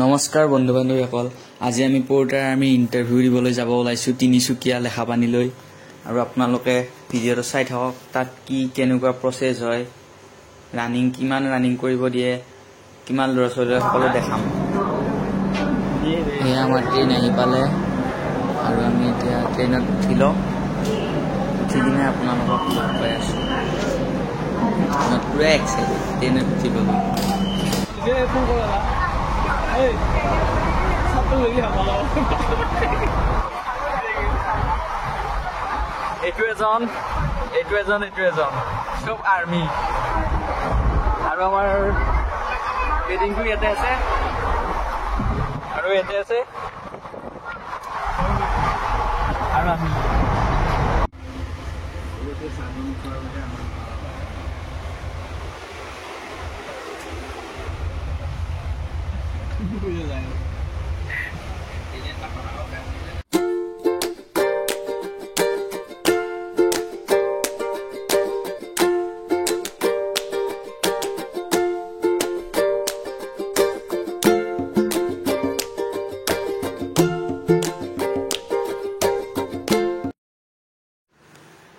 নমস্কাৰ বন্ধু বান্ধৱীসকল, আজি আমি পৰ্টাৰ আমি ইণ্টাৰভিউ দিবলৈ যাব ওলাইছোঁ তিনিচুকীয়া লেখাপানীলৈ। আৰু আপোনালোকে ভিডিঅ'টো চাই থাকক, তাত কি কেনেকুৱা প্ৰচেছ হয়, কিমান ৰানিং কৰিব দিয়ে, কিমান ল'ৰা ছোৱালী সকলো দেখাম। এয়া আমাৰ ট্ৰেইন আহি পালে আৰু আমি এতিয়া ট্ৰেইনত উঠি লওঁ। উঠি কিনে আপোনালোকক লগ পাই আছোঁ। পূৰা এক্সাইটেড ট্ৰেইনত উঠিবলৈ। এইটো এজন চব আৰ্মি আৰু আমাৰ বেডিংটো ইয়াতে আছে আৰু ইয়াতে আছে আৰু আমি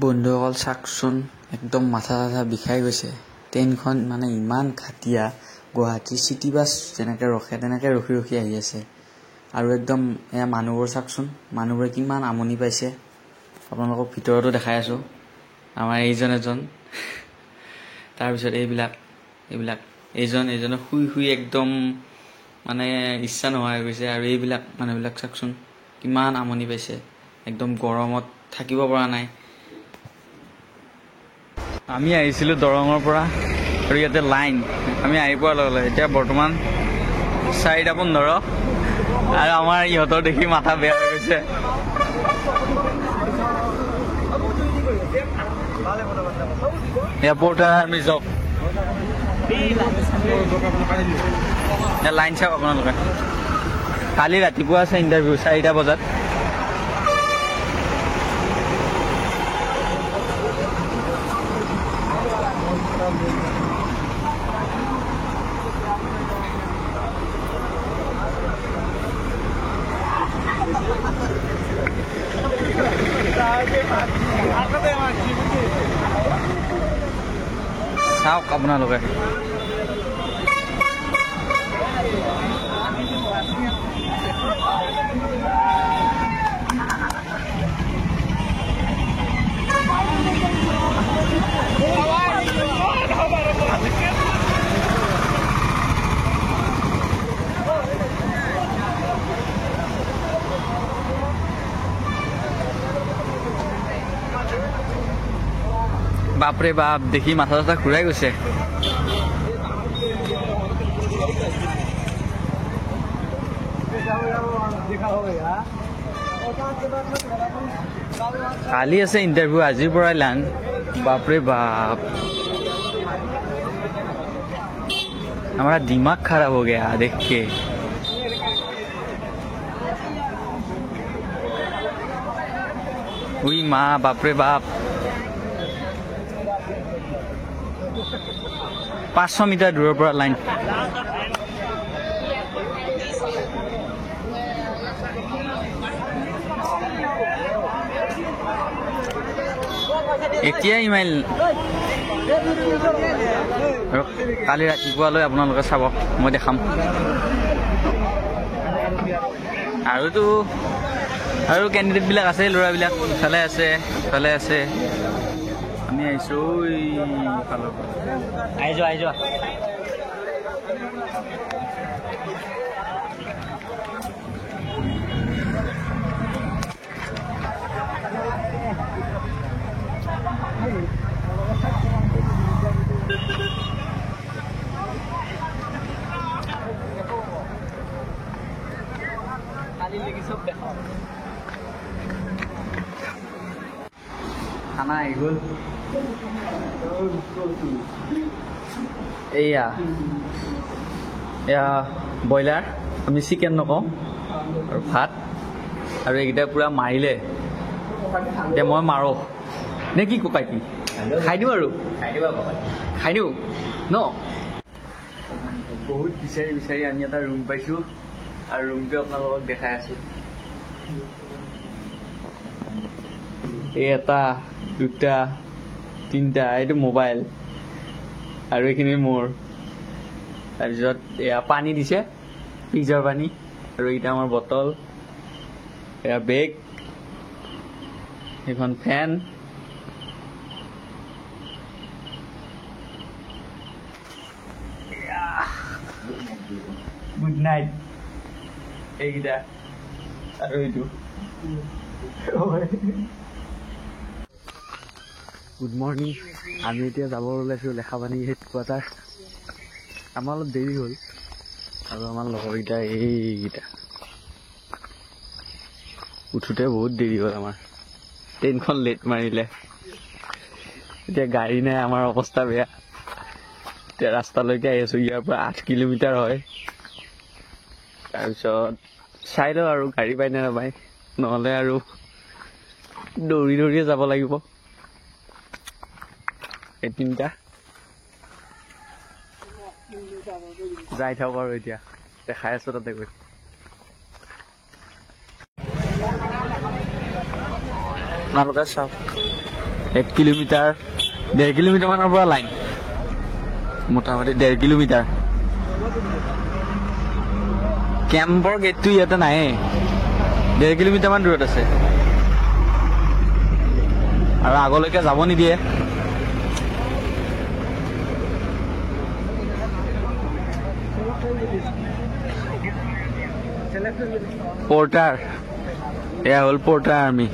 বন্ধুসকল চাওকচোন, একদম মাথা বিষাই গৈছে। ট্ৰেইনখন মানে ইমান ঘাটিয়া, গুৱাহাটী চিটি বাছ যেনেকৈ ৰখে তেনেকৈ ৰখি ৰখি আহি আছে। আৰু একদম এয়া মানুহবোৰ চাওকচোন, মানুহবোৰে কিমান আমনি পাইছে। আপোনালোকক ভিতৰতো দেখাই আছোঁ। আমাৰ এজন তাৰপিছত এইজনে শুই একদম মানে ইচ্ছা নোহোৱা হৈ গৈছে। আৰু এইবিলাক মানুহবিলাক চাওকচোন কিমান আমনি পাইছে, একদম গৰমত থাকিব পৰা নাই। আমি আহিছিলোঁ দৰঙৰ পৰা আৰু ইয়াতে লাইন আমি আহি পোৱাৰ লগে লগে এতিয়া বৰ্তমান 4:15 আৰু আমাৰ ইহঁতৰ দেখি মাথা বেয়া হৈ গৈছে। এয়াৰপৰ্ট আমি যাওক, লাইন চাওক আপোনালোকে। কালি ৰাতিপুৱা আছে ইণ্টাৰভিউ 4টা বজাত। চাওক আপোনালোকে বাপৰে বাপ, দেখি মাথা চাথা ঘূৰাই গৈছে। কালি আছে ইণ্টাৰভিউ, আজিৰ পৰাই লাইন। বাপৰে বাপ, हमारा दिमाग खराब हो गया देख के। उई माँ, बापरे बाप, 500 মিটাৰ দূৰৰ পৰা লাইন। এতিয়াই ইমাইল আৰু কালি ৰাতিপুৱালৈ আপোনালোকে চাব, মই দেখাম। আৰু কেণ্ডিডেটবিলাক আছে, ল'ৰাবিলাক ইফালে আছে। আমি আহিছোঁ ফালৰ পৰা। আহি যোৱা খানা আহি গ'ল। এয়া ব্ৰইলাৰ, আমি চিকেন নকওঁ, আৰু ভাত, আৰু এইকেইটা পূৰা মাৰিলে। এতিয়া মই মাৰোঁ নে কি ককাই? কি খাই দিওঁ আৰু খাই দিওঁ ন? বহুত বিচাৰি বিচাৰি আমি এটা ৰুম পাইছোঁ আৰু ৰুমটো আপোনালোকক দেখাই আছোঁ। এই এটা দুটা তিনিটা এইটো মোবাইল আৰু এইখিনি মোৰ। তাৰপিছত এয়া পানী দিছে, ফ্ৰিজৰ পানী, আৰু এইটা আমাৰ বটল, এয়া বেগ, এইখন ফেন, গুড নাইট এইকেইটা আৰু এইটো। Good morning. আমি এতিয়া যাব ওলাইছোঁ লেখাপানী হেডকোৱাৰ্টাৰ। আমাৰ অলপ দেৰি হ'ল আৰু আমাৰ লগৰকেইটা এইকেইটা উঠোঁতে বহুত দেৰি হ'ল। আমাৰ ট্ৰেইনখন লেট মাৰিলে, এতিয়া গাড়ী নাই, আমাৰ অৱস্থা বেয়া। এতিয়া ৰাস্তালৈকে আহি আছোঁ, ইয়াৰ পৰা 8 কিলোমিটাৰ হয়। তাৰপিছত চাই লওঁ আৰু গাড়ী পাই নে নাপায়, নহ'লে আৰু দৌৰি দৌৰিয়ে যাব লাগিব। এই তিনিটা যাই থাকক আৰু এতিয়া দেখাই আছোঁ তাতে গৈ। আপোনালোকে চাওক, 1 কিলোমিটাৰ 1.5 কিলোমিটাৰ মানৰ পৰা লাইন, মোটামুটি 1.5 কিলোমিটাৰ। কেম্পৰ গেটটো ইয়াতে নাইয়ে, 1.5 কিলোমিটাৰ মান দূৰত আছে আৰু আগলৈকে যাব নিদিয়ে। পৰ্টাৰ, এয়া হ'ল পৰ্টাৰ আৰ্মি।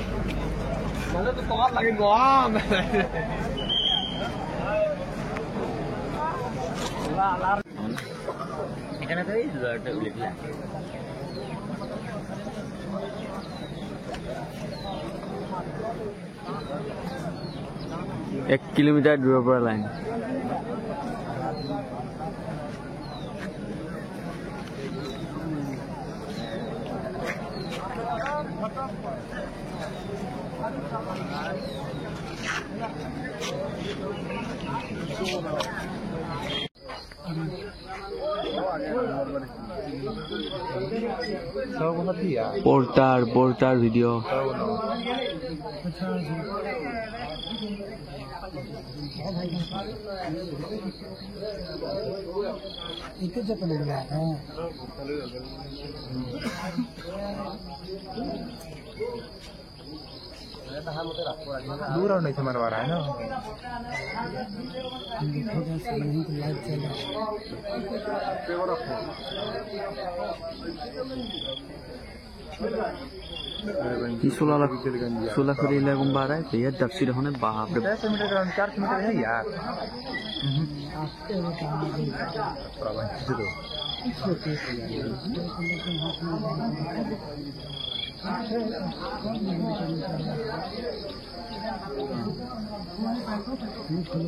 এক কিলোমিটাৰ দূৰৰ পৰা লাইন। पोर्टार वीडियो दूर और नहीं से मरवा रहा है ना। सोलह खरीला गुम्बा रहा है भैया दक्षिण होने बाप रे 400 मीटर है यार।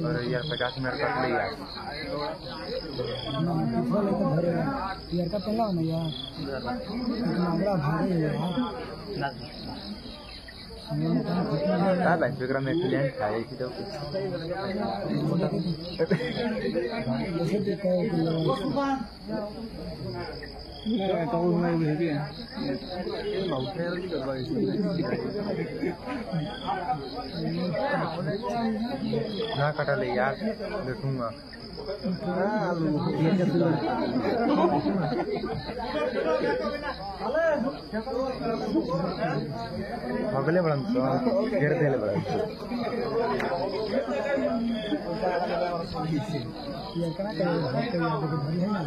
अरे यार 50 मिनट का ले यार यार का पहला ना यार मामला भारी है यार काय भाई विक्रम में एक्सीडेंट था इसी तो जैसे देखा है कि तो मैं भेजी है ना कटा ले यार देखूंगा भगले बड़ा घेर देले बड़ा ये कना करे भाग के यार को भरी है ना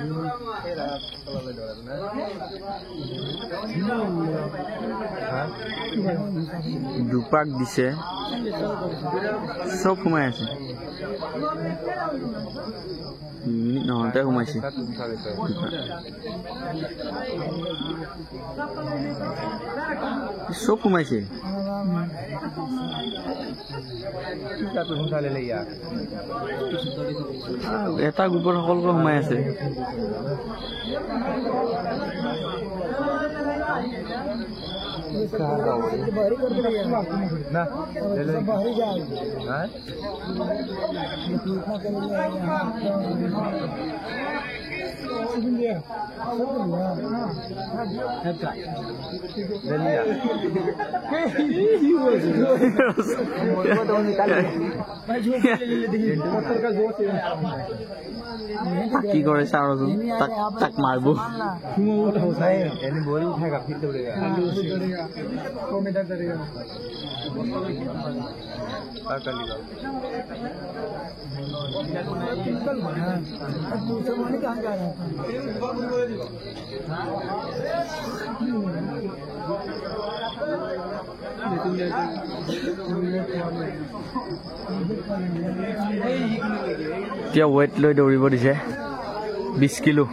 দুপাক দিছে চব সোমাই আছে নহতে সোমাইছে চব সোমাইছে এটা গ্ৰুপৰ সকলোকে সোমাই আছে बाहरी कर दे ना ले ले बाहरी जाए हां इतना कर लिया কি কৰে চাওঁচোন তাক তাক মাৰিব एनी बोरी उठाएगा फिर दौड़ेगा क्या कर लेगा এতিয়া ৱেইট লৈ দৌৰিব দিছে 20 কিলো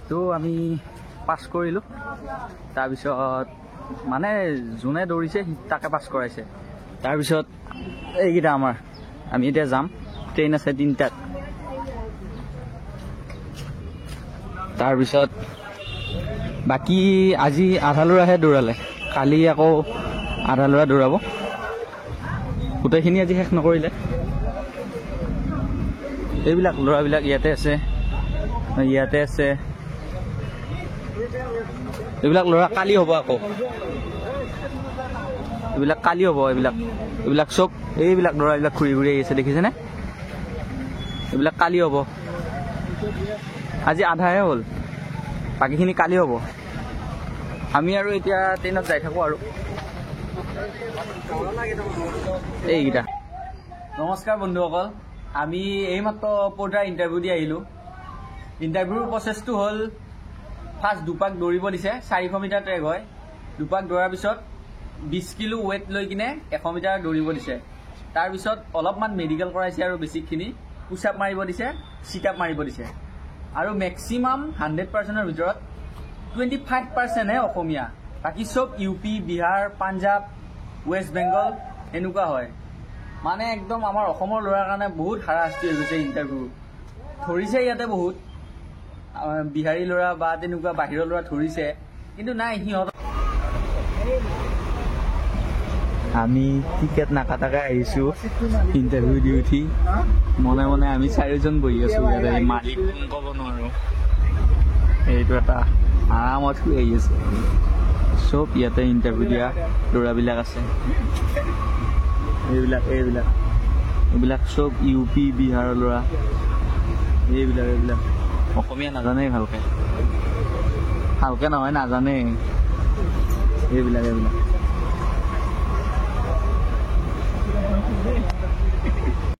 তো আমি পাছ কৰিলোঁ তাৰপিছত মানে যোনে দৌৰিছে তাকে পাছ কৰাইছে তাৰপিছত এইকেইটা আমাৰ আমি এতিয়া যাম ট্ৰেইন আছে 3টাত তাৰপিছত বাকী আজি আধা ল'ৰাহে দৌৰালে কালি আকৌ আধা ল'ৰা দৌৰাব গোটেইখিনি আজি শেষ নকৰিলে এইবিলাক ল'ৰাবিলাক ইয়াতে আছে এইবিলাক ল'ৰা কালি হ'ব আকৌ এইবিলাক কালি হ'ব এইবিলাক চব এইবিলাক ল'ৰাবিলাক ঘূৰি ঘূৰি আহি আছে দেখিছেনে এইবিলাক কালি হ'ব আজি আধাহে হ'ল বাকীখিনি কালি হ'ব আমি আৰু এতিয়া ট্ৰেইনত যাই থাকোঁ আৰু এইকেইটা নমস্কাৰ বন্ধুসকল আমি এইমাত্ৰ পৰ্দাৰ ইণ্টাৰভিউ দি আহিলোঁ ইণ্টাৰভিউৰ প্ৰচেছটো হ'ল ফাৰ্ষ্ট দুপাক দৌৰিব দিছে 400 মিটাৰ ট্ৰেক হয় দুপাক দৌৰাৰ পিছত 20 কিলো ৱেইট লৈ কিনে 100 মিটাৰ দৌৰিব দিছে তাৰপিছত অলপমান মেডিকেল কৰাইছে আৰু বেছিকখিনি পুছআপ মাৰিব দিছে চিটআপ মাৰিব দিছে আৰু মেক্সিমাম 100%ৰ ভিতৰত 25%হে অসমীয়া বাকী চব ইউপি বিহাৰ পাঞ্জাব ৱেষ্ট বেংগল এনেকুৱা হয় মানে একদম আমাৰ অসমৰ ল'ৰাৰ কাৰণে বহুত হাৰাশাস্তি হৈ গৈছে ইণ্টাৰভিউ ধৰিছে ইয়াতে বহুত বিহাৰী ল'ৰা বা তেনেকুৱা বাহিৰৰ ল'ৰা ধৰিছে কিন্তু নাই সিহঁত আমি টিকেট নাকাটাকে আহিছোঁ ইণ্টাৰভিউ দি উঠি মনে মনে আমি 4জন বহি আছোঁ ইয়াতে মালিক ক'ব নোৱাৰোঁ এইটো এটা আৰামত শুই আহি আছে চব ইয়াতে ইণ্টাৰভিউ দিয়া ল'ৰাবিলাক আছে এইবিলাক চব ইউপি বিহাৰৰ ল'ৰা এইবিলাক অসমীয়া নাজানে ভালকে নহয় নাজানে এইবিলাক